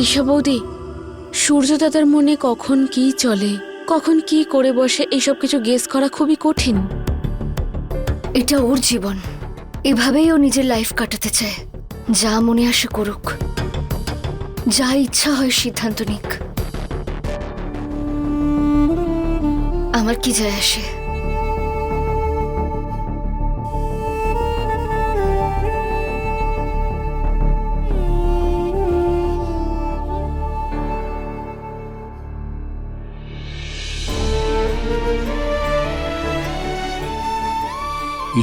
ঈশা বৌদি, সূর্য দাদার মনে কখন কি চলে, কখন কি করে বসে, এইসব কিছু গেস করা খুবই কঠিন। এটা ওর জীবন, এভাবেই ও নিজের লাইফ কাটাতে চায়। যা মনে আসে করুক, যা ইচ্ছা হয় সিদ্ধান্ত নিক, আমার কি যায় আসে।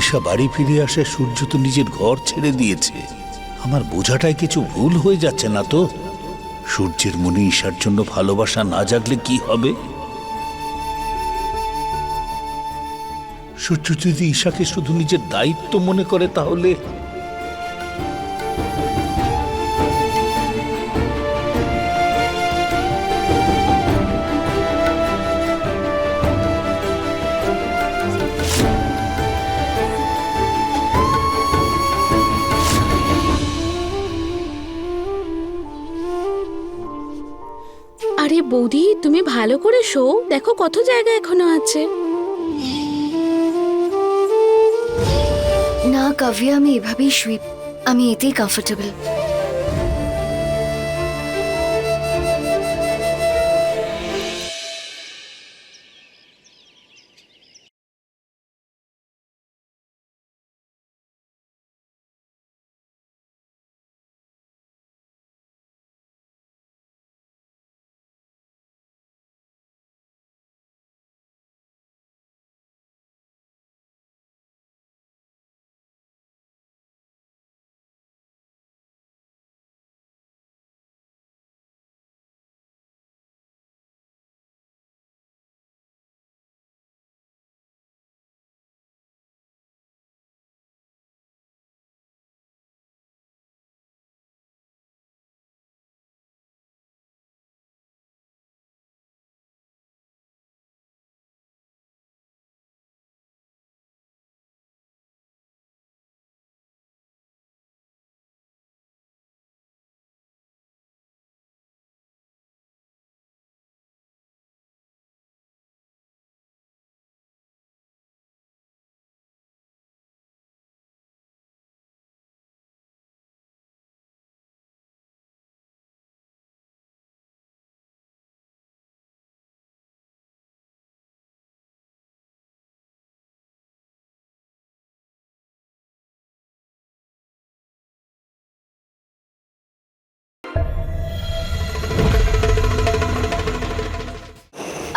ঈশা বাড়ি ফিরে আসে, সূর্য তো নিজের ঘর ছেড়ে দিয়েছে। আমার বোঝাটায় কিছু ভুল হয়ে যাচ্ছে না তো? সূর্যের মনে ঈশার জন্য ভালোবাসা না জাগলে কি হবে? সূর্য যদি ঈশাকে শুধু নিজের দায়িত্ব মনে করে তাহলে আরে বৌদি, তুমি ভালো করে শো, দেখো কত জায়গা এখনো আছে। না কাভিয়া, আমি এভাবেই শুই, আমি এতেই কমফোর্টেবল।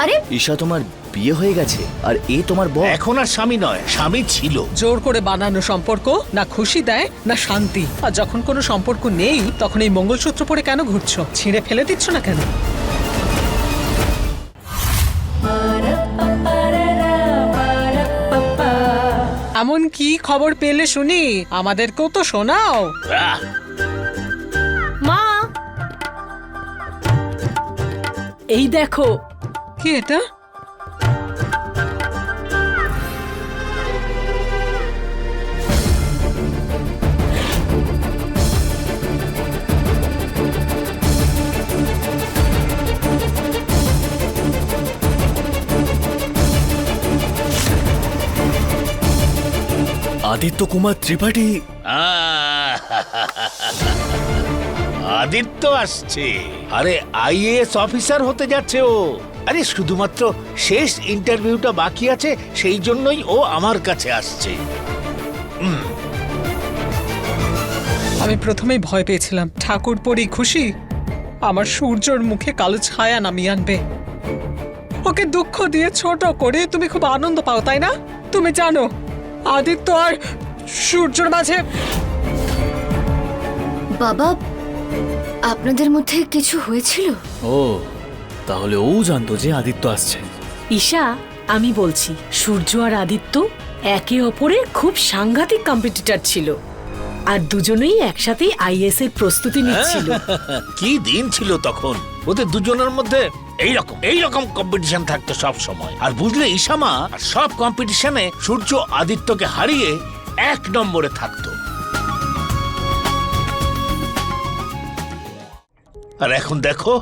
আরে ঈশা, তোমার বিয়ে হয়ে গেছে আর এ তোমার বর? এখন আর স্বামী নয়, স্বামী ছিল। জোর করে বানানো সম্পর্ক না খুশি দেয় না শান্তি। আর যখন কোনো সম্পর্ক নেই তখন এই মঙ্গলসূত্র পরে কেন ঘুরছো? ছিঁড়ে ফেলে দিচ্ছ না কেন? এমন কি খবর পেলে শুনি, আমাদেরকেও তো শোনাও। মা, এই দেখো। কি এটা? আদিত্য কুমার ত্রিপাঠী। আদিত্য আসছে। আরে আইএএস অফিসার হতে যাচ্ছে ও। আরে শুধুমাত্র শেষ ইন্টারভিউটা বাকি আছে, সেই জন্যই ও আমার কাছে আসছে। আমি প্রথমেই ভয় পেয়েছিলাম ঠাকুর পরি খুশি আমার সূর্যর মুখে কালো ছায়া নামিয়ে আনবে। ওকে দুঃখ দিয়ে ছোট করে তুমি খুব আনন্দ পাও, তাই না? তুমি জানো আদিত্য আর সূর্যর মাঝে। বাবা, আপনাদের মধ্যে কিছু হয়েছিল? ও, তাহলে ও জানতো যে আদিত্য আসছে। ঈশা, আমি বলছি, সূর্য আর আদিত্য একে অপরের খুব সাংঘাতিক কম্পিটিটর ছিল, আর দুজনেই একসাথে আইএস এর প্রস্তুতি নিচ্ছিল। কি দিন ছিল তখন, ওদের দুজনের মধ্যে এইরকম কম্পিটিশন থাকতো সব সময়। আর বুঝলে ঈশামা, সব কম্পিটিশনে সূর্য আদিত্যকে হারিয়ে 1 নম্বরে থাকতো। আর এখন দেখো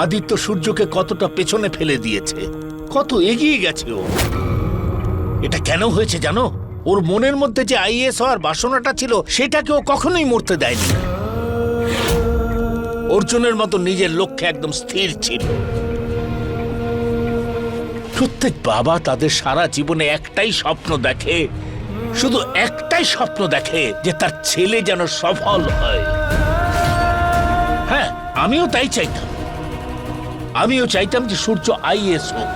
আদিত্য সূর্যকে কতটা পেছনে ফেলে দিয়েছে, কত এগিয়ে গেছে ও। এটা কেন হয়েছে জানো? ওর মনের মধ্যে যে আইএএস হওয়ার বাসনাটা ছিল সেটাকে ও কখনোই মরতে দেয়নি। অর্জুনের মতো নিজের লক্ষ্যে একদম স্থির ছিল। প্রত্যেক বাবা তাদের সারা জীবনে একটাই স্বপ্ন দেখে, শুধু একটাই স্বপ্ন দেখে যে তার ছেলে যেন সফল হয়। হ্যাঁ, আমিও তাই চাইতাম। আমিও চাইতাম যে সূর্য আইএএস হোক,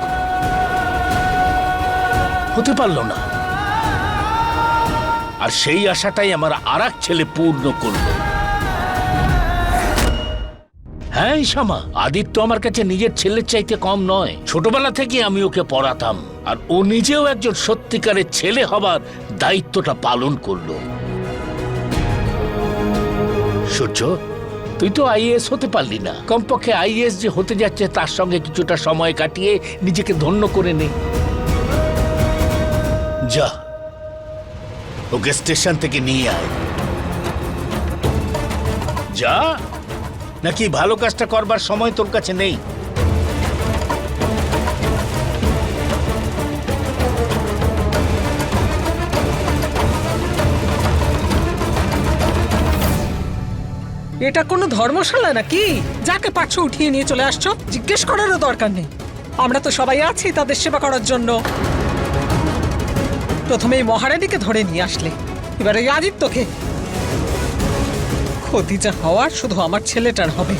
হতে পারলো না। আর সেই আশাটাই আমার আরেক ছেলে পূর্ণ করলো। হ্যাঁ ইশামা, আদিত্য আমার কাছে নিজের ছেলের চাইতে কম নয়। ছোটবেলা থেকে আমি ওকে পড়াতাম, আর ও নিজেও একজন সত্যিকারের ছেলে হবার দায়িত্বটা পালন করলো। সূর্য, তুই তো আইএএস হতে পারলি না, কমপক্ষে আইএএস যে হতে যাচ্ছে তার সঙ্গে কিছুটা সময় কাটিয়ে নিজেকে ধন্য করে নে। যা, ওকে স্টেশন থেকে নিয়ে আয়। যা, নাকি ভালো কাজটা করবার সময় তোর কাছে নেই? এটা কোনো ধর্মশালা নাকি? যাকে পাচ্ছ উঠিয়ে নিয়ে চলে আসছো, জিজ্ঞেস করারও দরকার নেই। আমরা তো সবাই আছি তাদের সেবা করার জন্য। প্রথমেই মহারানীকে ধরে নিয়ে আসলে, এবার এই আদিত্যকে। ক্ষতি যা হওয়ার শুধু আমার ছেলেটার হবে।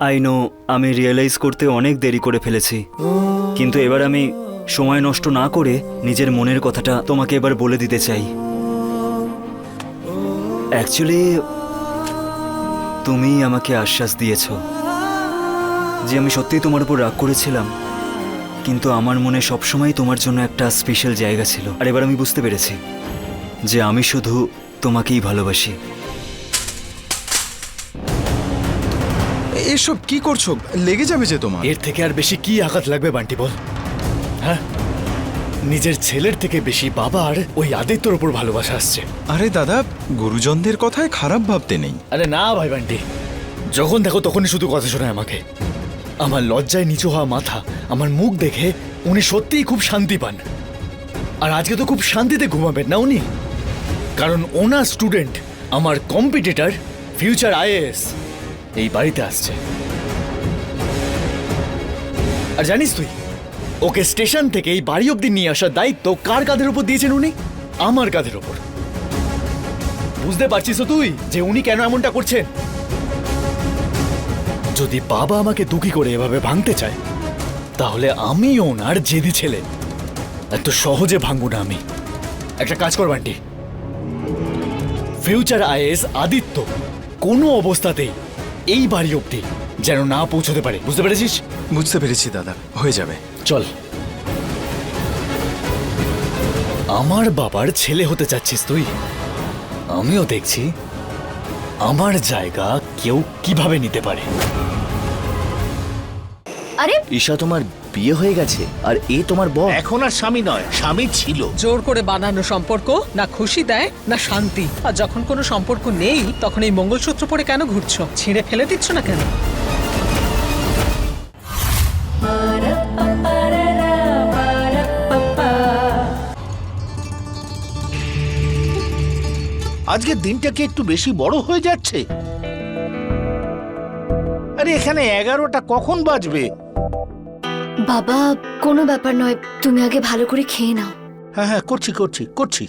আই নো, আমি রিয়েলাইজ করতে অনেক দেরি করে ফেলেছি, কিন্তু এবার আমি সময় নষ্ট না করে নিজের মনের কথাটা তোমাকে এবার বলে দিতে চাই। অ্যাকচুয়ালি তুমি আমাকে আশ্বাস দিয়েছ যে আমি সত্যিই তোমার উপর রাগ করেছিলাম, কিন্তু আমার মনে সবসময় তোমার জন্য একটা স্পেশাল জায়গা ছিল। আর এবার আমি বুঝতে পেরেছি যে আমি শুধু তোমাকেই ভালোবাসি। এসব কি করছো? লেগে যাবে যে তোমার। এর থেকে আর বেশি কি আঘাত লাগবে বান্টি বল? হ্যাঁ, নিজের ছেলের থেকে বেশি বাবার ওই আদিত্যর উপর ভালোবাসা আসছে। আরে দাদা, গুরুজনদের কথায় খারাপ ভাবতে নেই। আরে না ভাই বান্টি, যখন দেখো তখনই শুধু কথা শোনায় আমাকে। আমার লজ্জায় নিচু হওয়া মাথা, আমার মুখ দেখে উনি সত্যিই খুব শান্তি পান। আর আজকে তো খুব শান্তিতে ঘুমাবেন না উনি, কারণ ওনার স্টুডেন্ট, আমার কম্পিটিটর, ফিউচার আইএএস এই বাড়িতে আসছে। আর জানিস তুই, ওকে স্টেশন থেকে এই বাড়ি অব্দি নিয়ে আসার দায়িত্ব কার কাঁধের উপর দিয়েছেন উনি? আমার কাঁধের উপর। বুঝতে পারছিস তো তুই যে উনি কেন এমনটা করছেন? যদি বাবা আমাকে দুঃখী করে এভাবে ভাঙতে চায়, তাহলে আমি ওনার জেদি ছেলে, এত সহজে ভাঙবো না আমি। একটা কাজ কর বান্টি, ফিউচার আইএএস আদিত্য কোনো অবস্থাতেই এই বাড়ি অব্দি যেন না পৌঁছতে পারে। বুঝতে পেরেছিস? বুঝতে পেরেছি দাদা, হয়ে যাবে। চল। আমার বাবার ছেলে হতে চাচ্ছিস তুই? আমিও দেখছি আমার জায়গা কেউ কিভাবে নিতে পারে। আরে ঈশা, তোমার বিয়ে হয়ে গেছে আর এ তোমার বর? এখন আর স্বামী নয়, স্বামী ছিল। জোর করে বানানো সম্পর্ক না খুশি দেয় না শান্তি। আর যখন কোনো সম্পর্ক নেই তখন এই মঙ্গলসূত্র পরে কেন ঘুরছো? ছিঁড়ে ফেলে দিচ্ছ না কেন? আজকের দিনটা কি একটু বেশি বড় হয়ে যাচ্ছে? আরে এখানে 11টা কখন বাজবে? বাবা, কোনো ব্যাপার নয়, তুমি আগে ভালো করে খেয়ে নাও। হ্যাঁ হ্যাঁ, করছি করছি করছি।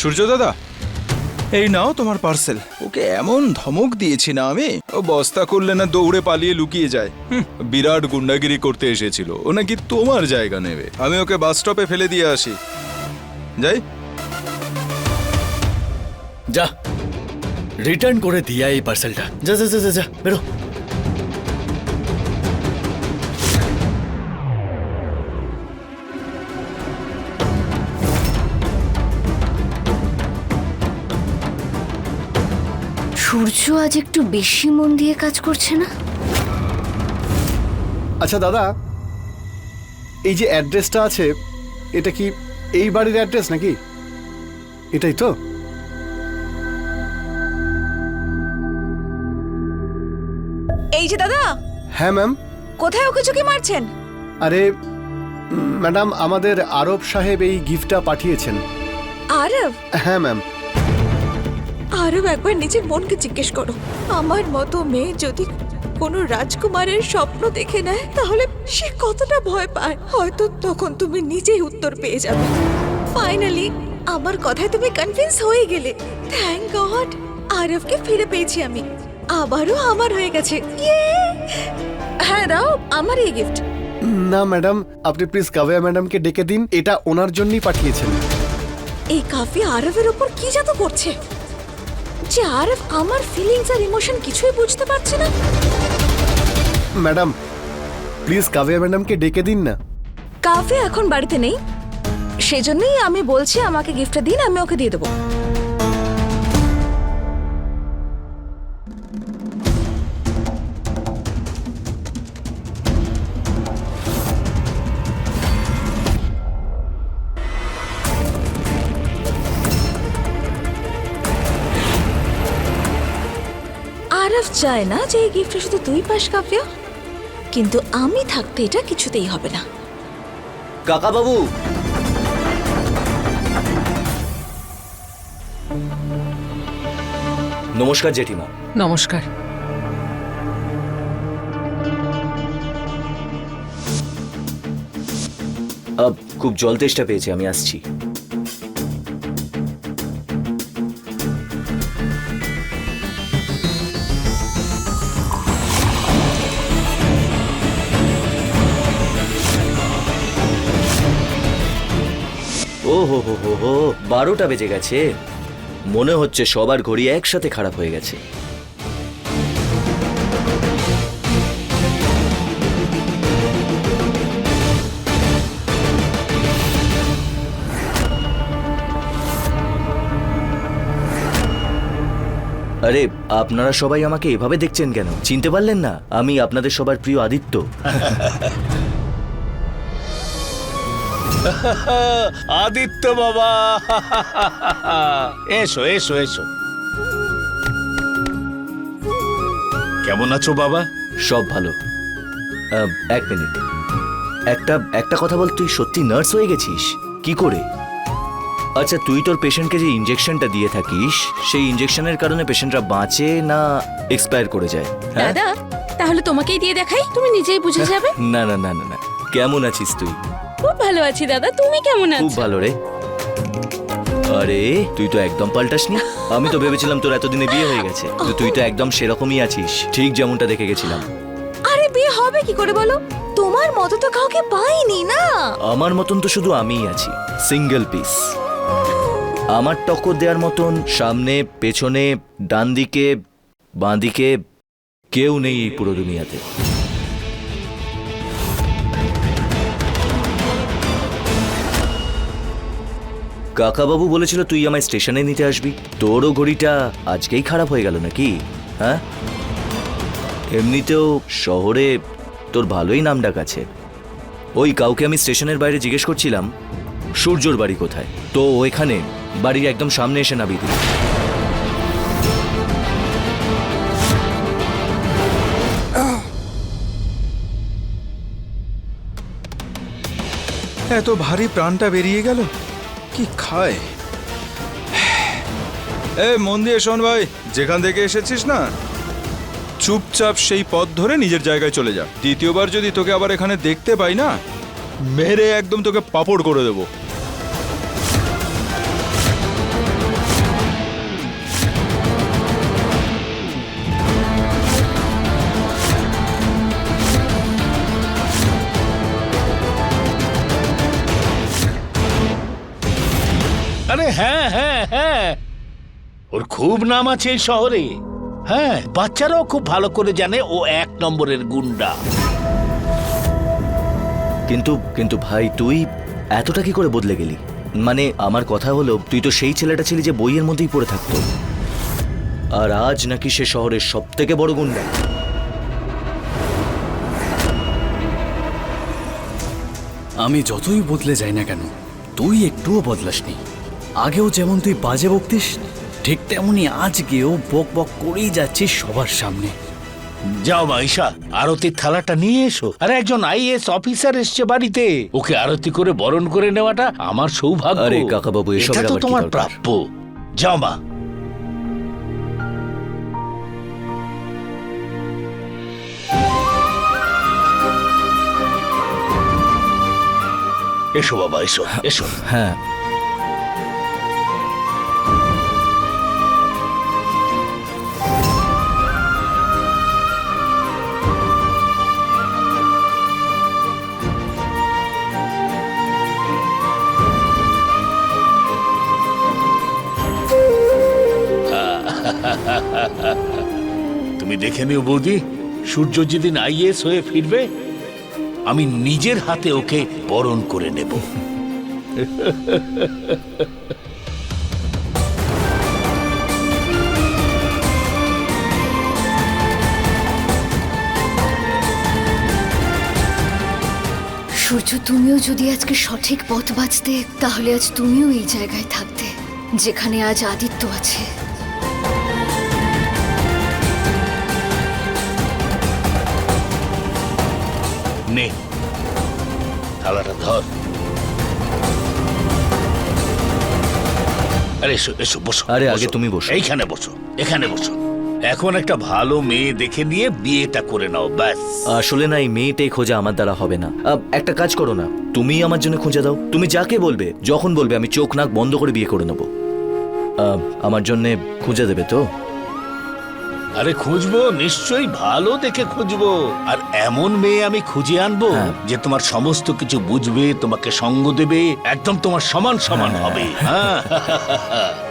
সূর্য দাদা, এই নাও তোমার পার্সেল। ওকে এমন ধমক দিয়েছি না আমি, ও বস্তা করলে না দৌড়ে পালিয়ে লুকিয়ে যায়। বিরাট গুন্ডাগিরি করতে এসেছিল, ও নাকি তোমার জায়গা নেবে। আমি ওকে বাস স্টপে ফেলে দিয়ে আসি। যাই। যা, রিটার্ন করে দিয়া এই পার্সেলটা। যা যা যা যা যা, বেরো। সূর্য আজ একটু বেশি মন দিয়ে কাজ করছে না? আচ্ছা দাদা, এই যে অ্যাড্রেসটা আছে, এটা কি এই বাড়ির অ্যাড্রেস নাকি? এটাই তো? এই যে দাদা, হ্যাঁ ম্যাম। কোথায় ওকে চুকি মারছেন? আরে ম্যাডাম, আমাদের আরব সাহেব এই গিফটটা পাঠিয়েছেন। আরব? হ্যাঁ ম্যাম। আরব, একবার নিজের মনকে জিজ্ঞেস করো, আমার মতো মেয়ে যদি কোনো রাজকুমারের স্বপ্ন দেখে নেয় তাহলে সে কতটা ভয় পায়। হয়তো তখন তুমি নিজেই উত্তর পেয়ে যাবে। ফাইনালি আমার কথায় তুমি কনভিন্স হয়ে গেলে। থ্যাংক গড, আরবকে ফিরে পেয়েছি আমি। আবারও আমার হয়ে গেছে। ইয়ে! হ্যাঁ দাও, আমার এই গিফট। না ম্যাডাম, আপনি প্লিজ কাভিয়া ম্যাডামকে ডেকে দিন, এটা ওনার জন্যই পাঠিয়েছেন। এই কাফি আরবের ওপর কি জাদু করছে যে আরব আমার ফিলিংস আর ইমোশন কিছুই বুঝতে পারছে না। ম্যাডাম প্লিজ কাভিয়া ম্যাডামকে ডেকে দিন না। কাফি এখন বাড়িতে নেই, সেজন্যই আমি বলছি আমাকে গিফটটা দিন, আমি ওকে দিয়ে দেবো। আরব চায় না যে এই গিফটটা শুধু তুই পাস কাফিয়া, কিন্তু আমি থাকতে এটা কিছুতেই হবে না। কাকা বাবু, নমস্কার জেঠিমা। নমস্কার। খুব জল তেষ্টা পেয়েছে, আমি আসছি। ও হো হো হো হো, 12টা বেজে গেছে। মনে হচ্ছে সবার ঘড়ি একসাথে খারাপ হয়ে গেছে। আরে আপনারা সবাই আমাকে এভাবে দেখছেন কেন? চিনতে পারলেন না? আমি আপনাদের সবার প্রিয় আদিত্য। আদিত্য বাবা, এসো এসো এসো। কেমন আছো বাবা? সব ভালো। এক মিনিট, একটা কথা বল, তুই সত্যি নার্স হয়ে গেছিস? কি করে? আচ্ছা, তুই তোর পেশেন্টকে যে ইনজেকশনটা দিয়ে থাকিস, সেই ইনজেকশনের কারণে পেশেন্টরা বাঁচে না এক্সপায়ার করে যায়? দাদা, তাহলে তোমাকেই দিয়ে দেখাই, তুমি নিজেই বুঝে যাবে। না না না না না, কেমন আছিস তুই? খুব ভালো আছি দাদা, তুমি কেমন খুব আছো? ভালো রে। আরে তুই তো একদম পাল্টাসনি। আমি তো ভেবেছিলাম তোর এতদিনে বিয়ে হয়ে গেছে, কিন্তু তুই তো একদম সেরকমই আছিস, ঠিক যেমনটা দেখে গেছিলাম। আরে বিয়ে হবে কি করে বলো? তোমার মতো তো কাউকে পাইনি না। আমার মতন তো শুধু আমিই আছি, সিঙ্গেল পিস। আমার টক্কর দেওয়ার মতন সামনে, পেছনে, ডান দিকে, বাঁ দিকে কেউ নেই এই পুরো দুনিয়াতে। কাকাবাবু বলেছিল তুই আমায় স্টেশনে নিতে আসবি। তোরও ঘড়িটা আজকেই খারাপ হয়ে গেল নাকি? হ্যাঁ, এমনিতেও শহরে তোর ভালোই নাম ডাক আছে। ওই কাউকে আমি স্টেশনের বাইরে জিজ্ঞেস করছিলাম সূর্যর বাড়ি কোথায়, তো ওইখানে বাড়ির একদম সামনে এসে নামিয়ে দিল। এত ভারী প্রাণটা বেরিয়ে গেল, কি খায়? মন দিয়ে শোন ভাই, যেখান থেকে এসেছিস না, চুপচাপ সেই পথ ধরে নিজের জায়গায় চলে যা। দ্বিতীয়বার যদি তোকে আবার এখানে দেখতে পাই না, মেরে একদম তোকে পাপড় করে দেবো। হ্যাঁ হ্যাঁ হ্যাঁ, ওর খুব নাম আছে এই শহরে। হ্যাঁ, বাচ্চারাও খুব ভালো করে জানে ও 1 নম্বরের গুন্ডা। কিন্তু কিন্তু ভাই তুই এতটা কি করে বদলে গেলি? মানে আমার কথা হলো, তুই তো সেই ছেলেটা ছিলি যে বইয়ের মধ্যেই পড়ে থাকতো, আর আজ নাকি সে শহরের সব থেকে বড় গুন্ডা। আমি যতই বদলে যাই না কেন, তুই একটুও বদলাসনি। আগেও যেমন তুই বাজে বকতিস, ঠিক তেমনি আজকেও বক বক করেই যাচ্ছিস সবার সামনে। যাও মা ঈশা, আরতির থালাটা নিয়ে এসো। আরে একজন আইএস অফিসার এসছে বাড়িতে, ওকে আরতি করে বরণ করে নেওয়াটা আমার সৌভাগ্য। আরে কাকাবাবু, এসবের এটা তো আবার কি তোমার দরকার? প্রাপ্য। যাও মা। এসো বাবা, এসো এসো। হ্যাঁ, তুমি দেখে নিও বৌদি, সূর্য যেদিন আইএস হয়ে ফিরবে আমি নিজের হাতে ওকে বরণ করে নেব। সূর্য, তুমিও যদি আজকে সঠিক পথ বাঁচতে, তাহলে আজ তুমিও এই জায়গায় থাকতে যেখানে আজ আদিত্য আছে। নে, থালাটা ধর। আরে এসো এসো, বসো। আরে আগে বসো। তুমি বসো। এইখানে বসো, এখানে বসো। এখন একটা ভালো মেয়ে দেখে নিয়ে বিয়েটা করে নাও, ব্যাস। আসলে না, এই মেয়েটাই খোঁজা আমার দ্বারা হবে না। একটা কাজ করো না, তুমি আমার জন্য খুঁজে দাও। তুমি যাকে বলবে, যখন বলবে, আমি চোখ নাক বন্ধ করে বিয়ে করে নেব। আমার জন্য খুঁজে দেবে তো? আরে খুঁজবো, নিশ্চয়ই ভালো দেখে খুঁজবো। আর এমন মেয়ে আমি খুঁজে আনবো হ্যাঁ। যে তোমার সমস্ত কিছু বুঝবে, তোমাকে সঙ্গ দেবে, একদম তোমার সমান সমান হবে। হ্যাঁ।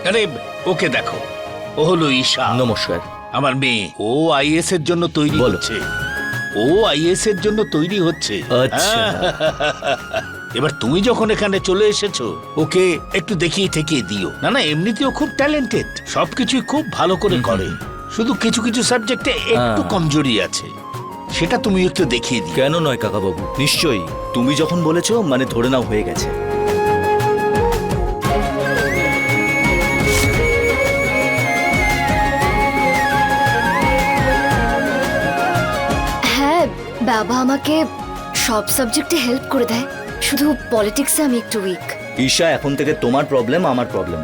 আরে ওকে দেখো, ও হলো ঈশা, নমস্কার। আমার মেয়ে। ও আইএস এর জন্য তৈরি বলো। হচ্ছে। ও আইএস এর জন্য তৈরি হচ্ছে। আচ্ছা। এবার তুমি যখন এখানে চলে এসেছো, ওকে একটু দেখিয়ে ঠেকিয়ে দিও। না না, এমনিতেও খুব ট্যালেন্টেড, সবকিছুই খুব ভালো করে করে। শুধু কিছু কিছু সাবজেক্টে একটু কমজোরি আছে, সেটা তুমি একটু দেখিয়ে দিও। কেন নয় কাকাবাবু, নিশ্চয়ই। তুমি যখন বলেছো, মানে ধরে নাও হয়ে গেছে। হ্যাঁ, বাবা আমাকে সব সাবজেক্টে হেল্প করে দেয়, শুধু পলিটিক্সে আমি একটু উইক। ঈশা, এখন থেকে তোমার প্রবলেম আমার প্রবলেম,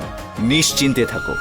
নিশ্চিন্তে থাকো।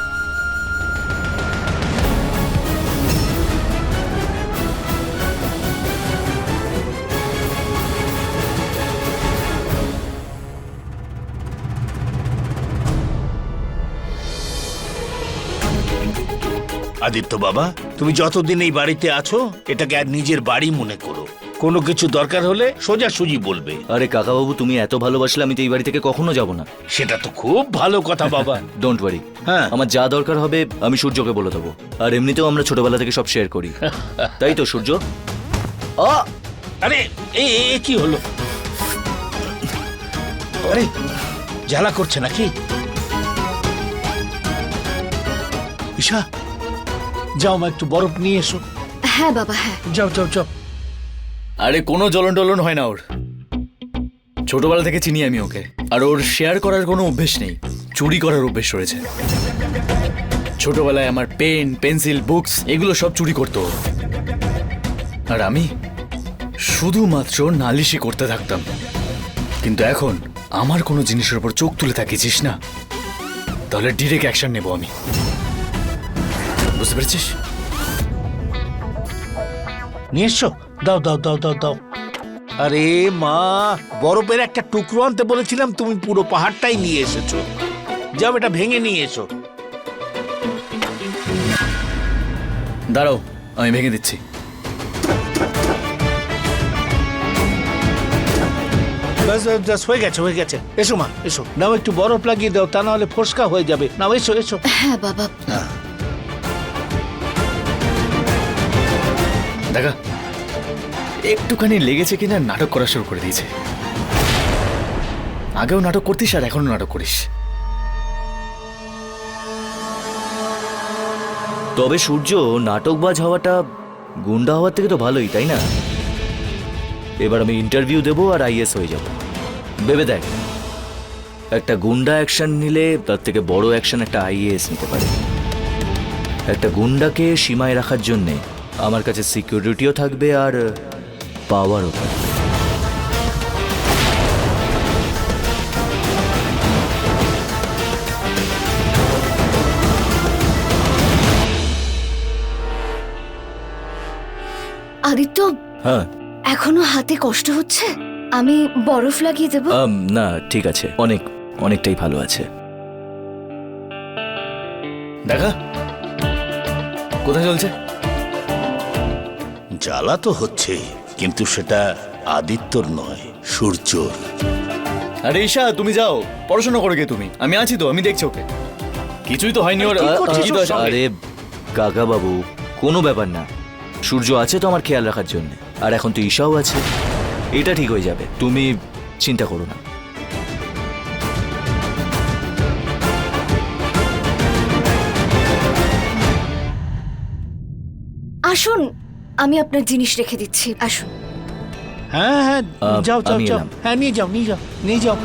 আদিত্য বাবা, তুমি যতদিন এই বাড়িতে আছো, এটাকে আর নিজের বাড়ি মনে করো। কোনো কিছু দরকার হলে সোজাসুজি বলবে। আরে কাকাবাবু, তুমি এত ভালোবাসলে আমি তো এই বাড়ি থেকে কখনো যাব না। সেটা তো খুব ভালো কথা বাবা। Don't worry. হ্যাঁ। আমার যা দরকার হবে আমি সূর্যকে বলে দেবো। আর এমনিতেও আমরা ছোটবেলা থেকে সব শেয়ার করি, তাই তো সূর্য? আরে এ এ কি হলো? আরে জ্বালা করছে নাকি? ঈশা, যাও মা, একটু বরফ নিয়ে এসো। হ্যাঁ বাবা, হ্যাঁ। যাও যাও যাও। আরে কোনো জ্বলন টলন হয় না ওর। ছোটবেলা থেকে চিনি আমি ওকে। আর ওর শেয়ার করার কোনো অভ্যেস নেই, চুরি করার অভ্যেস রয়েছে। ছোটবেলায় আমার পেন, পেন্সিল, বুকস এগুলো সব চুরি করতো ও। আর আমি শুধুমাত্র নালিশি করতে থাকতাম। কিন্তু এখন আমার কোনো জিনিসের উপর চোখ তুলে তাকিয়েছিস না, তাহলে ডিরেক্ট অ্যাকশন নেব আমি। বুঝতে পেরেছিস? নিয়ে এসো, দাও দাও দাও দাও দাও। আরে মা, বরফের একটা টুকরো আনতে বলেছিলাম, তুমি পুরো পাহাড়টাই নিয়ে এসেছো। যাও, এটা ভেঙে নিয়ে এসো। দাঁড়াও, আমি ভেঙে দিচ্ছি। ব্যাস ব্যাস, ব্যাস, হয়ে গেছে হয়ে গেছে। এসো মা এসো, নাও একটু বরফ লাগিয়ে দাও, তা না হলে ফোসকা হয়ে যাবে। নাও এসো এসো। হ্যাঁ বাবা। দেখা একটুখানি লেগেছে কিনা নাটক করা শুরু করে দিয়েছে। আগেও নাটক করতিস আর এখনো নাটক করিস। তবে সূর্য নাটকবাজ হওয়াটা গুন্ডা হওয়ার থেকে তো ভালোই, তাই না? এবার আমি ইন্টারভিউ দেবো আর আইএস হয়ে যাব। ভেবে দেখ, একটা গুন্ডা অ্যাকশন নিলে তার থেকে বড় অ্যাকশন একটা আইএএস নিতে পারে। একটা গুন্ডাকে সীমায় রাখার জন্যে আমার কাছে সিকিউরিটিও থাকবে আর পাওয়ারও থাকবে। আদিত্য, হ্যাঁ। এখনো হাতে কষ্ট হচ্ছে? আমি বরফ লাগিয়ে দেবো? না ঠিক আছে, অনেকটাই ভালো আছে। দেখা কোথায় চলছে? জ্বালা তো হচ্ছে, কিন্তু সেটা আদিত্যর নয়, সূর্যর। আরে ঈশা, তুমি যাও, পড়াশোনা করে গে তুমি। আমি আছি তো, আমি দেখছি ওকে। কিছুই তো হয়নি ওর। আরে কাকা বাবু, কোনো ব্যাপার না। সূর্য আছে তো আমার খেয়াল রাখার জন্য, আর এখন তো ঈশাও আছে। এটা ঠিক হয়ে যাবে, তুমি চিন্তা করো না। আসুন, আমি আপনার জিনিস রেখে দিচ্ছি, আসুন। হ্যাঁ হ্যাঁ, যাও যাও আমি যাও, এলাম। হ্যাঁ নিয়ে যাও নিয়ে যাও নিয়ে যাও।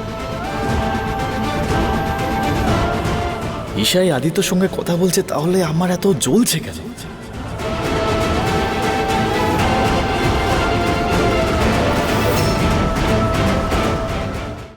ঈশাই আদিত্যর সঙ্গে কথা বলছে, তাহলে আমার এত জ্বলছে কেন?